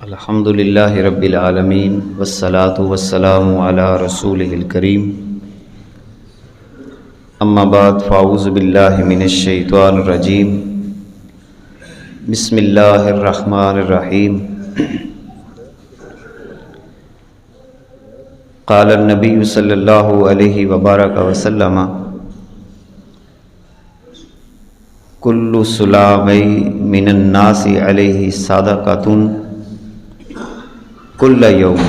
الحمد للہ رب العالمین والصلاة والسلام علی رسولہ الکریم اما بعد فاعوذ باللہ من الشیطان الرجیم بسم اللہ الرحمن الرحیم قال النبی صلی اللہ علیہ وبارک وسلم کل سلامی من الناس علیہ صدقۃ کل یوم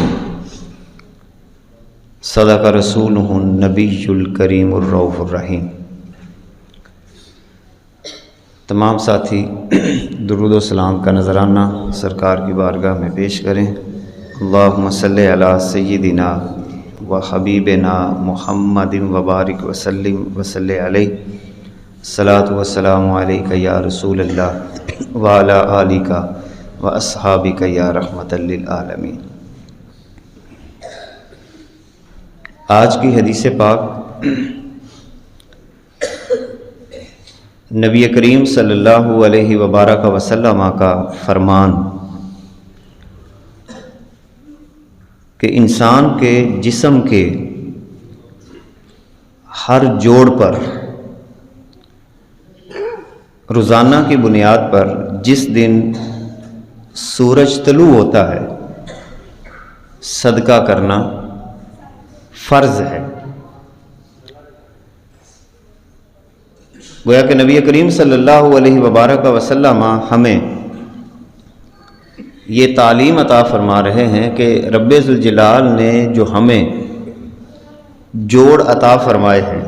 صدق رسولہ النبی الکریم الرؤوف الرحیم۔ تمام ساتھی درود و سلام کا نذرانہ سرکار کی بارگاہ میں پیش کریں۔ اللہم صلی علی سیدنا و حبیبنا محمد وبارک وسلم وصلی علیہ الصلاۃ والسلام علیک یا رسول اللہ وعلی آلک و اصحابک یا رحمۃ للعالمین۔ آج کی حدیث پاک نبی کریم صلی اللہ علیہ وبارک وسلم کا فرمان کہ انسان کے جسم کے ہر جوڑ پر روزانہ کی بنیاد پر جس دن سورج طلوع ہوتا ہے صدقہ کرنا فرض ہے۔ گویا کہ نبی کریم صلی اللہ علیہ وبارک وسلم ہمیں یہ تعلیم عطا فرما رہے ہیں کہ رب ذوالجلال نے جو ہمیں جوڑ عطا فرمائے ہیں،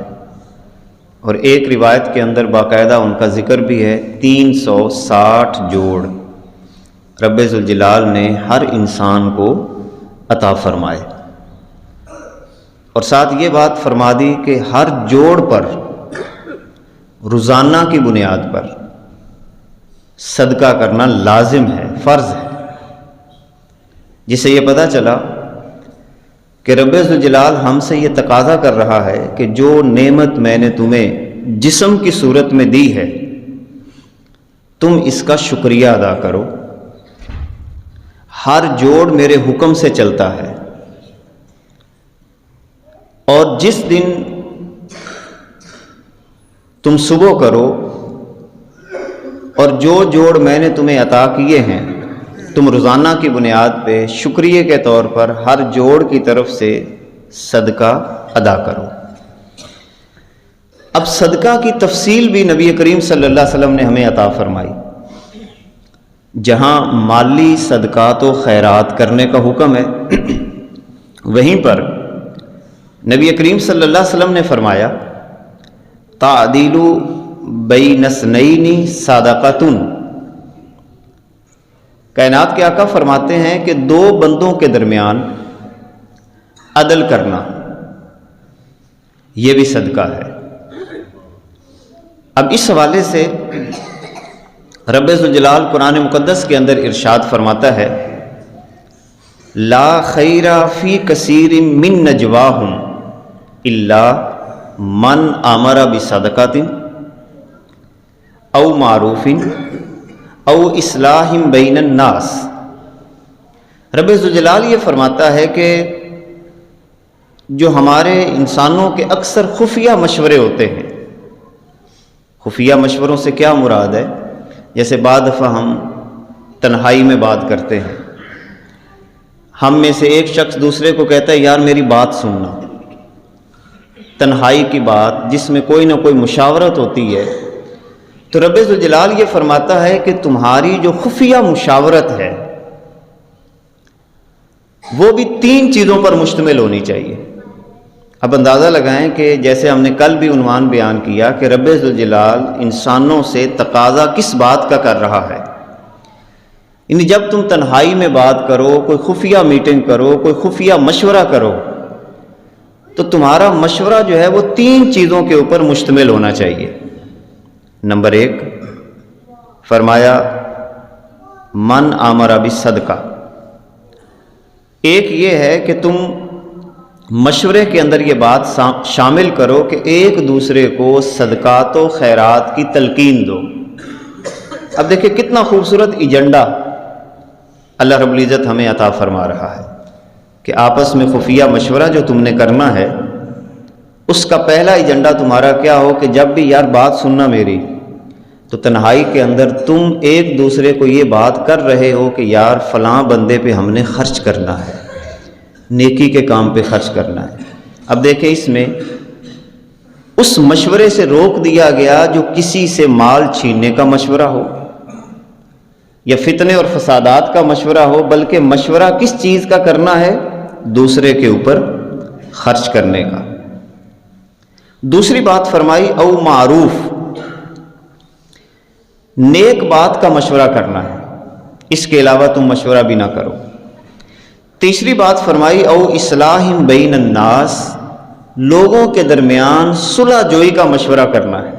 اور ایک روایت کے اندر باقاعدہ ان کا ذکر بھی ہے 360 جوڑ رب ذوالجلال نے ہر انسان کو عطا فرمائے، اور ساتھ یہ بات فرما دی کہ ہر جوڑ پر روزانہ کی بنیاد پر صدقہ کرنا لازم ہے، فرض ہے، جس سے یہ پتہ چلا کہ رب ذوالجلال ہم سے یہ تقاضا کر رہا ہے کہ جو نعمت میں نے تمہیں جسم کی صورت میں دی ہے تم اس کا شکریہ ادا کرو۔ ہر جوڑ میرے حکم سے چلتا ہے، اور جس دن تم صبح کرو اور جو جوڑ میں نے تمہیں عطا کیے ہیں تم روزانہ کی بنیاد پہ شکریہ کے طور پر ہر جوڑ کی طرف سے صدقہ ادا کرو۔ اب صدقہ کی تفصیل بھی نبی کریم صلی اللہ علیہ وسلم نے ہمیں عطا فرمائی۔ جہاں مالی صدقات و خیرات کرنے کا حکم ہے، وہیں پر نبی کریم صلی اللہ علیہ وسلم نے فرمایا تعدیل بین اثنین صدقۃ۔ کائنات کے آقا فرماتے ہیں کہ دو بندوں کے درمیان عدل کرنا یہ بھی صدقہ ہے۔ اب اس حوالے سے رب ذوالجلال قرآن مقدس کے اندر ارشاد فرماتا ہے لا خیر فی کثیر من نجواہم الا من امر بصدقۃ او معروف او اصلاح بین الناس۔ رب ذوالجلال یہ فرماتا ہے کہ جو ہمارے انسانوں کے اکثر خفیہ مشورے ہوتے ہیں، خفیہ مشوروں سے کیا مراد ہے؟ جیسے بعض دفعہ ہم تنہائی میں بات کرتے ہیں، ہم میں سے ایک شخص دوسرے کو کہتا ہے یار میری بات سننا، تنہائی کی بات جس میں کوئی نہ کوئی مشاورت ہوتی ہے، تو رب ذوالجلال یہ فرماتا ہے کہ تمہاری جو خفیہ مشاورت ہے وہ بھی 3 چیزوں پر مشتمل ہونی چاہیے۔ اب اندازہ لگائیں کہ جیسے ہم نے کل بھی عنوان بیان کیا کہ رب ذوالجلال انسانوں سے تقاضا کس بات کا کر رہا ہے، یعنی جب تم تنہائی میں بات کرو، کوئی خفیہ میٹنگ کرو، کوئی خفیہ مشورہ کرو، تو تمہارا مشورہ جو ہے وہ 3 چیزوں کے اوپر مشتمل ہونا چاہیے۔ نمبر 1 فرمایا من امر بالصدقہ۔ ایک یہ ہے کہ تم مشورے کے اندر یہ بات شامل کرو کہ ایک دوسرے کو صدقات و خیرات کی تلقین دو۔ اب دیکھیں کتنا خوبصورت ایجنڈا اللہ رب العزت ہمیں عطا فرما رہا ہے کہ آپس میں خفیہ مشورہ جو تم نے کرنا ہے اس کا پہلا ایجنڈا تمہارا کیا ہو کہ جب بھی یار بات سننا میری، تو تنہائی کے اندر تم ایک دوسرے کو یہ بات کر رہے ہو کہ یار فلاں بندے پہ ہم نے خرچ کرنا ہے، نیکی کے کام پہ خرچ کرنا ہے۔ اب دیکھیں اس میں اس مشورے سے روک دیا گیا جو کسی سے مال چھیننے کا مشورہ ہو یا فتنے اور فسادات کا مشورہ ہو، بلکہ مشورہ کس چیز کا کرنا ہے؟ دوسرے کے اوپر خرچ کرنے کا۔ دوسری بات فرمائی او معروف، نیک بات کا مشورہ کرنا ہے، اس کے علاوہ تم مشورہ بھی نہ کرو۔ تیسری بات فرمائی او اصلاح بین الناس، لوگوں کے درمیان صلح جوئی کا مشورہ کرنا ہے۔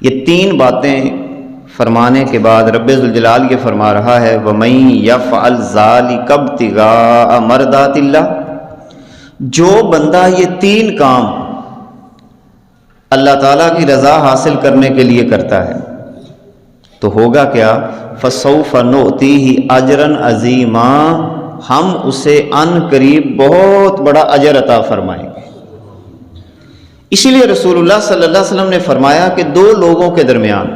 یہ تین باتیں فرمانے کے بعد رب ذوالجلال یہ فرما رہا ہے وَمَن يَفْعَلْ ذَلِكَ ابْتِغَاءَ مَرْضَاتِ اللَّهِ، جو بندہ یہ تین کام اللہ تعالیٰ کی رضا حاصل کرنے کے لیے کرتا ہے تو ہوگا کیا؟ فَسَوْفَ نُؤْتِيهِ أَجْرًا عَظِيمًا، ہم اسے ان قریب بہت بڑا اجر عطا فرمائیں گے۔ اسی لیے رسول اللہ صلی اللہ علیہ وسلم نے فرمایا کہ دو لوگوں کے درمیان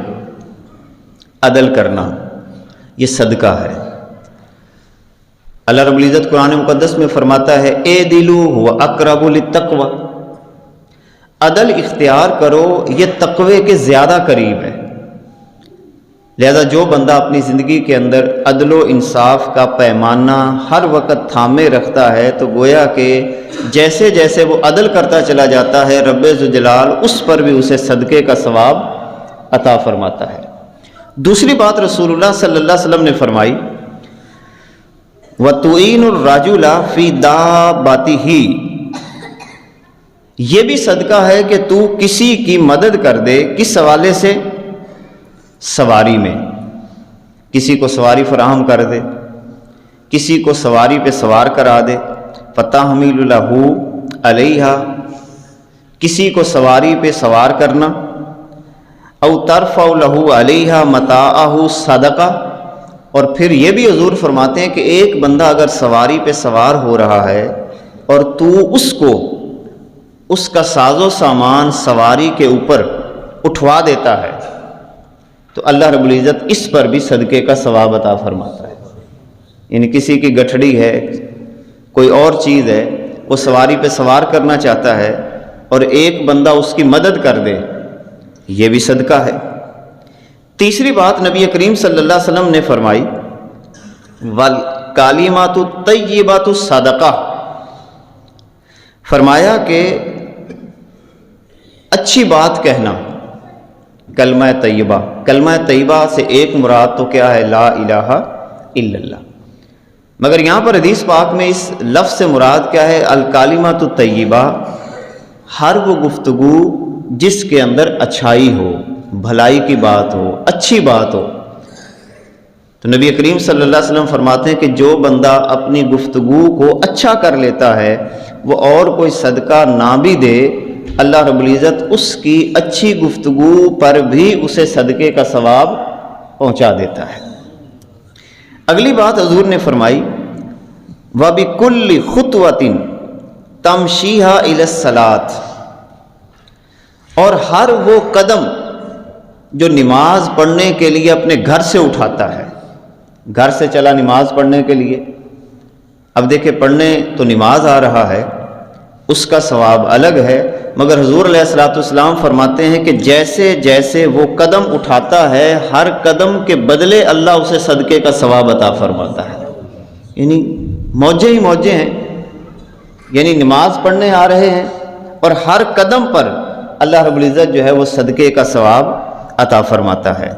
عدل کرنا یہ صدقہ ہے۔ اللہ رب العزت قرآن مقدس میں فرماتا ہے اعدلوا هو اقرب للتقوی، عدل اختیار کرو یہ تقوی کے زیادہ قریب ہے۔ لہذا جو بندہ اپنی زندگی کے اندر عدل و انصاف کا پیمانہ ہر وقت تھامے رکھتا ہے تو گویا کہ جیسے جیسے وہ عدل کرتا چلا جاتا ہے رب ذوالجلال اس پر بھی اسے صدقے کا ثواب عطا فرماتا ہے۔ دوسری بات رسول اللہ صلی اللہ علیہ وسلم نے فرمائی وَتُعِينُ الرَّجُلَ فِي دَابَّتِهِ، یہ بھی صدقہ ہے کہ تو کسی کی مدد کر دے، کس حوالے سے؟ سواری میں، کسی کو سواری فراہم کر دے، کسی کو سواری پہ سوار کرا دے، فَتَحْمِلُ لَهُ عَلَيْهَا، کسی کو سواری پہ سوار کرنا، او ترفع لَهُ عَلَيْهَا مَتَاعَهُ صدقہ۔ اور پھر یہ بھی حضور فرماتے ہیں کہ ایک بندہ اگر سواری پہ سوار ہو رہا ہے اور تو اس کو اس کا ساز و سامان سواری کے اوپر اٹھوا دیتا ہے تو اللہ رب العزت اس پر بھی صدقے کا ثواب عطا فرماتا ہے۔ یعنی کسی کی گٹھڑی ہے، کوئی اور چیز ہے، وہ سواری پہ سوار کرنا چاہتا ہے اور ایک بندہ اس کی مدد کر دے، یہ بھی صدقہ ہے۔ تیسری بات نبی کریم صلی اللہ علیہ وسلم نے فرمائی وَالْكَلِمَاتُ الطَّيِّبَاتُ صَدَقَہ، فرمایا کہ اچھی بات کہنا، کلمہ طیبہ، کلمہ طیبہ سے ایک مراد تو کیا ہے؟ لا الہ الا اللہ، مگر یہاں پر حدیث پاک میں اس لفظ سے مراد کیا ہے؟ الکلمۃ الطیبہ، ہر وہ گفتگو جس کے اندر اچھائی ہو، بھلائی کی بات ہو، اچھی بات ہو۔ تو نبی کریم صلی اللہ علیہ وسلم فرماتے ہیں کہ جو بندہ اپنی گفتگو کو اچھا کر لیتا ہے وہ اور کوئی صدقہ نہ بھی دے، اللہ رب العزت اس کی اچھی گفتگو پر بھی اسے صدقے کا ثواب پہنچا دیتا ہے۔ اگلی بات حضور نے فرمائی وَبِكُلِّ خُطْوَةٍ تَمْشِيهَا إِلَى الصَّلَاةِ، اور ہر وہ قدم جو نماز پڑھنے کے لیے اپنے گھر سے اٹھاتا ہے، گھر سے چلا نماز پڑھنے کے لیے، اب دیکھیں پڑھنے تو نماز آ رہا ہے، اس کا ثواب الگ ہے، مگر حضور علیہ الصلوۃ والسلام فرماتے ہیں کہ جیسے جیسے وہ قدم اٹھاتا ہے ہر قدم کے بدلے اللہ اسے صدقے کا ثواب عطا فرماتا ہے۔ یعنی موجے ہی موجے ہیں، یعنی نماز پڑھنے آ رہے ہیں اور ہر قدم پر اللہ رب العزت جو ہے وہ صدقے کا ثواب عطا فرماتا ہے۔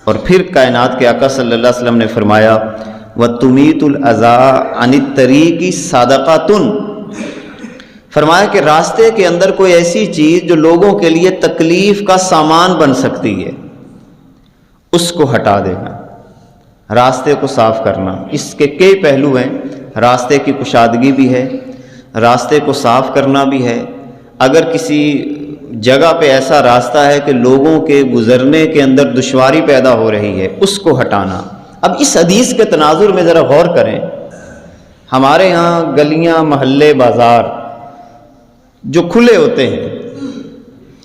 اور پھر کائنات کے آقا صلی اللہ علیہ وسلم نے فرمایا وَتُمِيتُ الْأَذَىٰ عَنِ الطَّرِيقِ صَدَقَةٌ، فرمایا کہ راستے کے اندر کوئی ایسی چیز جو لوگوں کے لیے تکلیف کا سامان بن سکتی ہے اس کو ہٹا دینا، راستے کو صاف کرنا۔ اس کے کئی پہلو ہیں، راستے کی کشادگی بھی ہے، راستے کو صاف کرنا بھی ہے۔ اگر کسی جگہ پہ ایسا راستہ ہے کہ لوگوں کے گزرنے کے اندر دشواری پیدا ہو رہی ہے اس کو ہٹانا، اب اس حدیث کے تناظر میں ذرا غور کریں. ہمارے ہاں گلیاں محلے بازار جو کھلے ہوتے ہیں،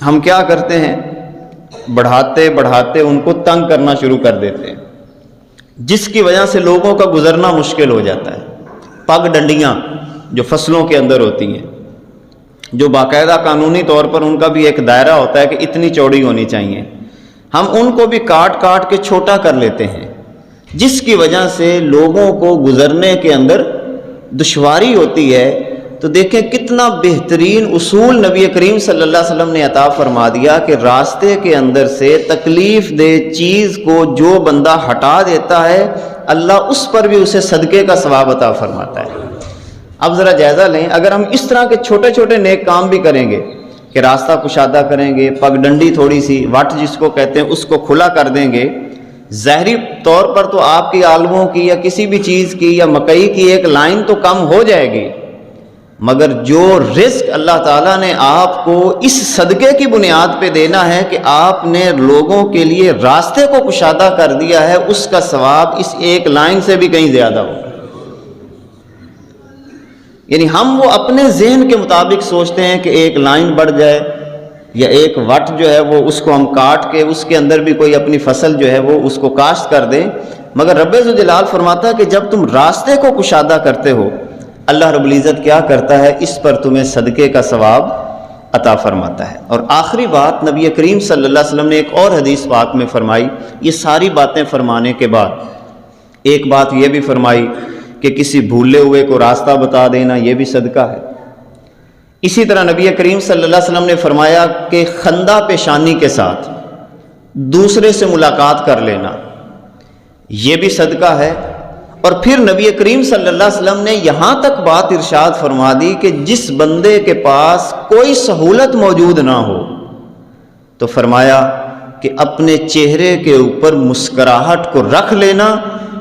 ہم کیا کرتے ہیں، بڑھاتے بڑھاتے ان کو تنگ کرنا شروع کر دیتے ہیں، جس کی وجہ سے لوگوں کا گزرنا مشکل ہو جاتا ہے. پگ ڈنڈیاں جو فصلوں کے اندر ہوتی ہیں، جو باقاعدہ قانونی طور پر ان کا بھی ایک دائرہ ہوتا ہے کہ اتنی چوڑی ہونی چاہیے، ہم ان کو بھی کاٹ کاٹ کے چھوٹا کر لیتے ہیں، جس کی وجہ سے لوگوں کو گزرنے کے اندر دشواری ہوتی ہے. تو دیکھیں کتنا بہترین اصول نبی کریم صلی اللہ علیہ وسلم نے عطا فرما دیا کہ راستے کے اندر سے تکلیف دہ چیز کو جو بندہ ہٹا دیتا ہے، اللہ اس پر بھی اسے صدقے کا ثواب عطا فرماتا ہے. اب ذرا جائزہ لیں، اگر ہم اس طرح کے چھوٹے چھوٹے نیک کام بھی کریں گے کہ راستہ کشادہ کریں گے، پگ ڈنڈی تھوڑی سی وٹ جس کو کہتے ہیں اس کو کھلا کر دیں گے، ظاہری طور پر تو آپ کی آلووں کی یا کسی بھی چیز کی یا مکئی کی ایک لائن تو کم ہو جائے گی، مگر جو رزق اللہ تعالیٰ نے آپ کو اس صدقے کی بنیاد پہ دینا ہے کہ آپ نے لوگوں کے لیے راستے کو کشادہ کر دیا ہے، اس کا ثواب اس ایک لائن سے بھی کہیں زیادہ ہوگا. یعنی ہم وہ اپنے ذہن کے مطابق سوچتے ہیں کہ ایک لائن بڑھ جائے یا ایک وٹ جو ہے وہ اس کو ہم کاٹ کے اس کے اندر بھی کوئی اپنی فصل جو ہے وہ اس کو کاشت کر دیں، مگر رب ذوالجلال فرماتا ہے کہ جب تم راستے کو کشادہ کرتے ہو، اللہ رب العزت کیا کرتا ہے، اس پر تمہیں صدقے کا ثواب عطا فرماتا ہے. اور آخری بات نبی کریم صلی اللہ علیہ وسلم نے ایک اور حدیث پاک میں فرمائی. یہ ساری باتیں فرمانے کے بعد ایک بات یہ بھی فرمائی کہ کسی بھولے ہوئے کو راستہ بتا دینا یہ بھی صدقہ ہے. اسی طرح نبی کریم صلی اللہ علیہ وسلم نے فرمایا کہ خندہ پیشانی کے ساتھ دوسرے سے ملاقات کر لینا یہ بھی صدقہ ہے. اور پھر نبی کریم صلی اللہ علیہ وسلم نے یہاں تک بات ارشاد فرما دی کہ جس بندے کے پاس کوئی سہولت موجود نہ ہو تو فرمایا کہ اپنے چہرے کے اوپر مسکراہٹ کو رکھ لینا،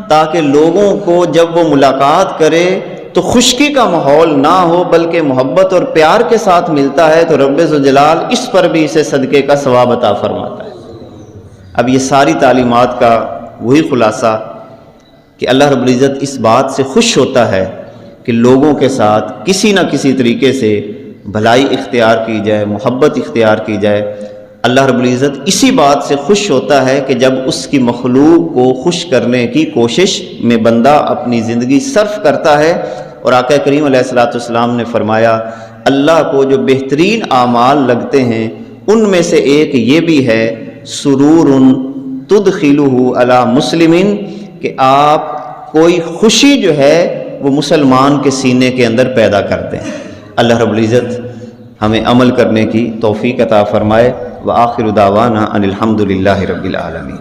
تاکہ لوگوں کو جب وہ ملاقات کرے تو خشکی کا ماحول نہ ہو بلکہ محبت اور پیار کے ساتھ ملتا ہے، تو رب ذوالجلال اس پر بھی اسے صدقے کا ثواب عطا فرماتا ہے. اب یہ ساری تعلیمات کا وہی خلاصہ کہ اللہ رب العزت اس بات سے خوش ہوتا ہے کہ لوگوں کے ساتھ کسی نہ کسی طریقے سے بھلائی اختیار کی جائے، محبت اختیار کی جائے. اللہ رب العزت اسی بات سے خوش ہوتا ہے کہ جب اس کی مخلوق کو خوش کرنے کی کوشش میں بندہ اپنی زندگی صرف کرتا ہے. اور آقا کریم علیہ الصلوۃ والسلام نے فرمایا اللہ کو جو بہترین اعمال لگتے ہیں ان میں سے ایک یہ بھی ہے سرور تدخلہ علی مسلم، کہ آپ کوئی خوشی جو ہے وہ مسلمان کے سینے کے اندر پیدا کرتے ہیں. اللہ رب العزت ہمیں عمل کرنے کی توفیق عطا فرمائے. وآخر دعوانا ان الحمد للہ رب العالمین.